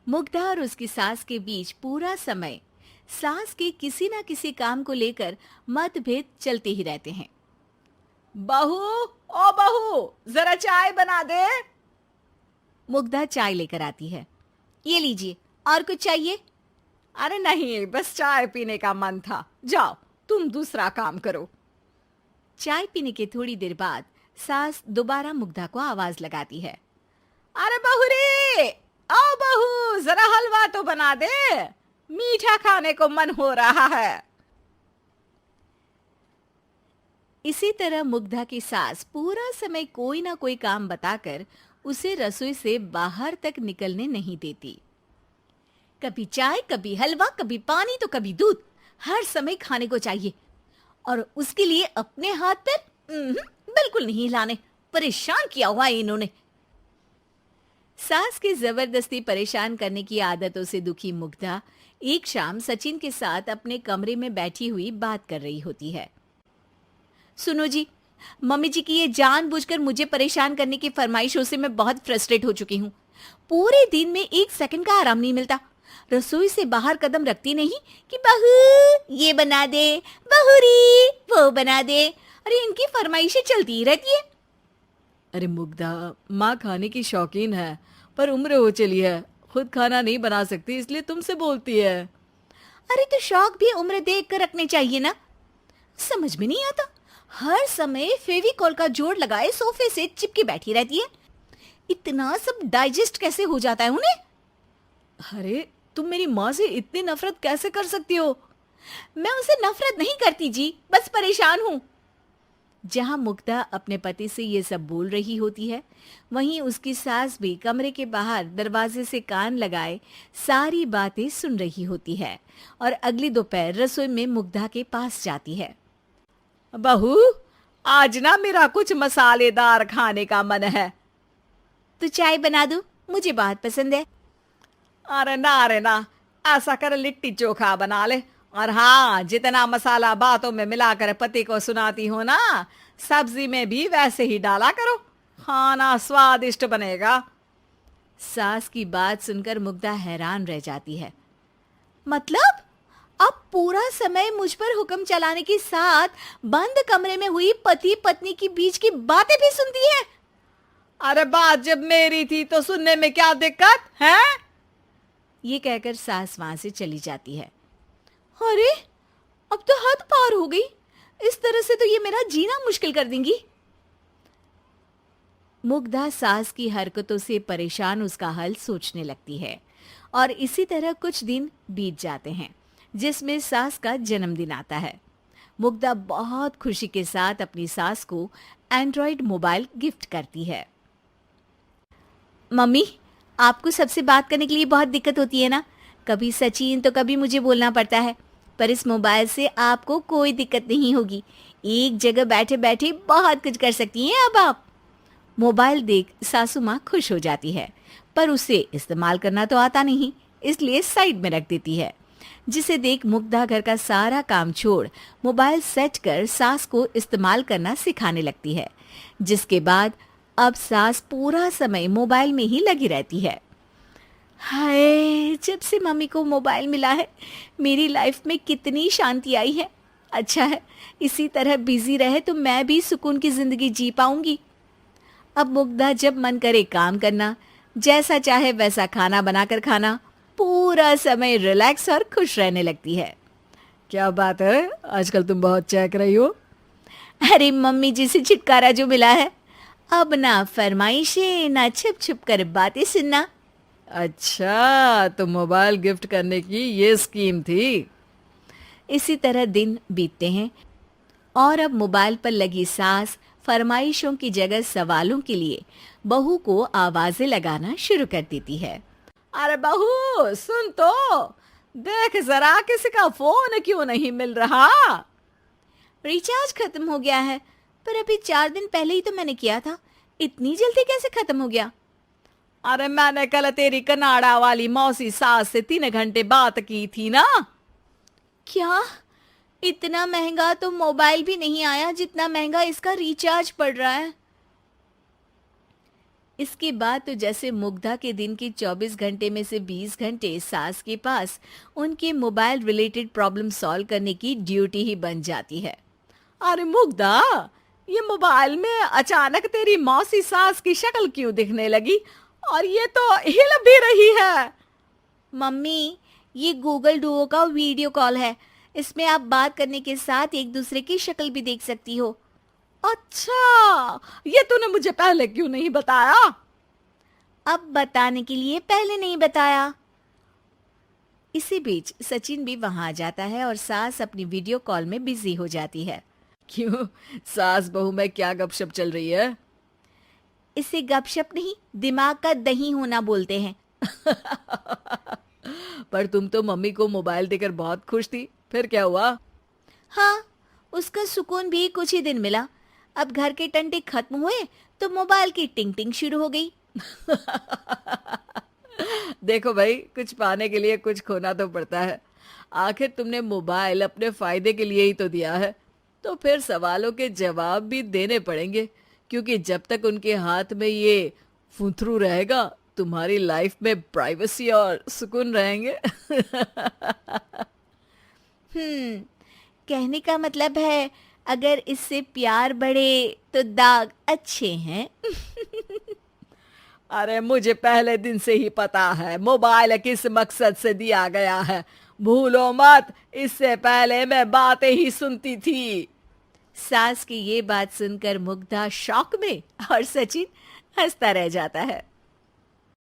मुग्धा और उसकी सास के बीच पूरा समय सास के किसी ना किसी काम को लेकर मतभेद चलते ही रहते हैं। बहू, ओ बहू, जरा चाय बना दे। मुग्धा चाय लेकर आती है। ये लीजिए, और कुछ चाहिए? अरे नहीं, बस चाय पीने का मन था। जाओ, तुम दूसरा काम करो। चाय पीने के थोड़ी देर बाद सास दोबारा मुग्धा को आवाज लगाती है। अरे बहू रे, आओ बहू, जरा हलवा तो बना दे, मीठा खाने को मन हो रहा है। इसी तरह मुग्धा की सास पूरा समय कोई ना कोई काम बताकर उसे रसोई से बाहर तक निकलने नहीं देती। कभी चाय, कभी हलवा, कभी पानी तो कभी दूध, हर समय खाने को चाहिए और उसके लिए अपने हाथ पैर बिल्कुल नहीं हिलाने। परेशान किया हुआ है इन्होंने। सास की जबरदस्ती परेशान करने की आदतों से दुखी मुग्धा एक शाम सचिन के साथ अपने कमरे में बैठी हुई बात कर रही होती है। सुनो जी, मम्मी जी की ये जानबूझकर मुझे परेशान करने की फरमाइशों से मैं बहुत फ्रस्ट्रेट हो चुकी हूँ। पूरे दिन में एक सेकंड का आराम नहीं मिलता। रसोई से बाहर कदम रखती नहीं कि बहू ये बना दे, बहुरी वो बना दे। अरे इनकी फरमाइशें चलती ही रहती है। अरे मुग्धा, माँ खाने की शौकीन है, पर उम्र हो चली है, खुद खाना नहीं बना सकती, इसलिए तुमसे बोलती है। अरे तो शौक भी उम्र देख कर रखने चाहिए ना। समझ में नहीं आता, हर समय फेविकॉल का जोड़ लगाए सोफे से चिपके बैठी रहती है। इतना सब डाइजेस्ट कैसे हो जाता है उन्हें? अरे तुम मेरी माँ से इतनी नफरत कैसे कर सकती हो? मैं उनसे नफरत नहीं करती जी, बस परेशान हूँ। जहां मुग्धा अपने पति से ये सब बोल रही होती है, वहीं उसकी सास भी कमरे के बाहर दरवाजे से कान लगाए सारी बातें सुन रही होती है और अगली दोपहर रसोई में मुग्धा के पास जाती है। बहू, आज ना मेरा कुछ मसालेदार खाने का मन है। तो चाय बना दूं? मुझे बहुत पसंद है। अरे ना, ऐसा कर लिट्टी चोखा बना ले। और हाँ, जितना मसाला बातों में मिलाकर पति को सुनाती हो ना, सब्जी में भी वैसे ही डाला करो, खाना स्वादिष्ट बनेगा। सास की बात सुनकर मुग्धा हैरान रह जाती है। मतलब अब पूरा समय मुझ पर हुक्म चलाने के साथ बंद कमरे में हुई पति पत्नी की बीच की बातें भी सुनती है? अरे बात जब मेरी थी तो सुनने में क्या दिक्कत है? ये कहकर सास वहां से चली जाती है। अरे अब तो हद पार हो गई। इस तरह से तो ये मेरा जीना मुश्किल कर देंगी। मुग्धा सास की हरकतों से परेशान उसका हल सोचने लगती है और इसी तरह कुछ दिन बीत जाते हैं, जिसमें सास का जन्मदिन आता है। मुग्धा बहुत खुशी के साथ अपनी सास को एंड्रॉइड मोबाइल गिफ्ट करती है। मम्मी, आपको सबसे बात करने के लिए बहुत दिक्कत होती है ना? कभी सचिन तो कभी मुझे बोलना पड़ता है, पर इस मोबाइल से आपको कोई दिक्कत नहीं होगी। एक जगह बैठे बैठे बहुत कुछ कर सकती हैं अब आप। मोबाइल देख सासू माँ खुश हो जाती है, पर उसे इस्तेमाल करना तो आता नहीं, इसलिए साइड में रख देती है। जिसे देख मुग्धा घर का सारा काम छोड़ मोबाइल सेट कर सास को इस्तेमाल करना सिखाने लगती है, जिसके बाद अब सास पूरा समय मोबाइल में ही लगी रहती है। हाय, जब से मम्मी को मोबाइल मिला है मेरी लाइफ में कितनी शांति आई है। अच्छा है, इसी तरह बिजी रहे तो मैं भी सुकून की जिंदगी जी पाऊंगी। अब मुग्धा जब मन करे काम करना, जैसा चाहे वैसा खाना बनाकर खाना, पूरा समय रिलैक्स और खुश रहने लगती है। क्या बात है, आजकल तुम बहुत चहक रही हो। अरे मम्मी जी से छुटकारा जो मिला है, अब ना फरमाइशें ना छुप छुप कर बातें सुनना। अच्छा, तो मोबाइल गिफ्ट करने की ये स्कीम थी। इसी तरह दिन बीतते हैं और अब मोबाइल पर लगी सास फरमाइशों की जगह सवालों के लिए बहू को आवाजें लगाना शुरू कर देती है। अरे बहू, सुन तो, देख जरा किसी का फोन क्यों नहीं मिल रहा? रिचार्ज खत्म हो गया है, पर अभी 4 दिन पहले ही तो मैंने किया था। इतनी जल्दी कैसे खत्म हो गया? अरे मैंने कल तेरी कनाडा वाली मौसी सास से 3 घंटे बात की थी ना। क्या? इतना महंगा तो मोबाइल भी नहीं आया जितना महंगा इसका रिचार्ज पड़ रहा है। इसके बाद तो जैसे मुग्धा के दिन के 24 घंटे में से 20 घंटे सास के पास उनके मोबाइल रिलेटेड प्रॉब्लम सॉल्व करने की ड्यूटी ही बन जाती है। अरे मुग्धा, ये मोबाइल में अचानक तेरी मौसी सास की शक्ल क्यों दिखने लगी? और ये तो हिल भी रही है। मम्मी, ये गूगल डुओ का वीडियो कॉल है। इसमें आप बात करने के साथ एक दूसरे की शक्ल भी देख सकती हो। अच्छा, ये तूने मुझे पहले क्यों नहीं बताया? अब बताने के लिए पहले नहीं बताया। इसी बीच सचिन भी वहां आ जाता है और सास अपनी वीडियो कॉल में बिजी हो जाती है। क्यों, सास बहू में क्या गपशप चल रही है? इसे गपशप नहीं, दिमाग का दही होना बोलते हैं। पर तुम तो मम्मी को मोबाइल देकर बहुत खुश थी, फिर क्या हुआ? हाँ, उसका सुकून भी कुछ ही दिन मिला। अब घर के टंटे खत्म हुए तो मोबाइल की टिंग टिंग शुरू हो गई। देखो भाई, कुछ पाने के लिए कुछ खोना तो पड़ता है। आखिर तुमने मोबाइल अपने फायदे के लिए ही तो दिया है, तो फिर सवालों के जवाब भी देने पड़ेंगे, क्योंकि जब तक उनके हाथ में ये फुंथरू रहेगा, तुम्हारी लाइफ में प्राइवेसी और सुकून रहेंगे। कहने का मतलब है अगर इससे प्यार बढ़े तो दाग अच्छे हैं। अरे मुझे पहले दिन से ही पता है मोबाइल किस मकसद से दिया गया है। भूलो मत, इससे पहले मैं बातें ही सुनती थी। सास की ये बात सुनकर मुग्धा शॉक में और सचिन हंसता रह जाता है।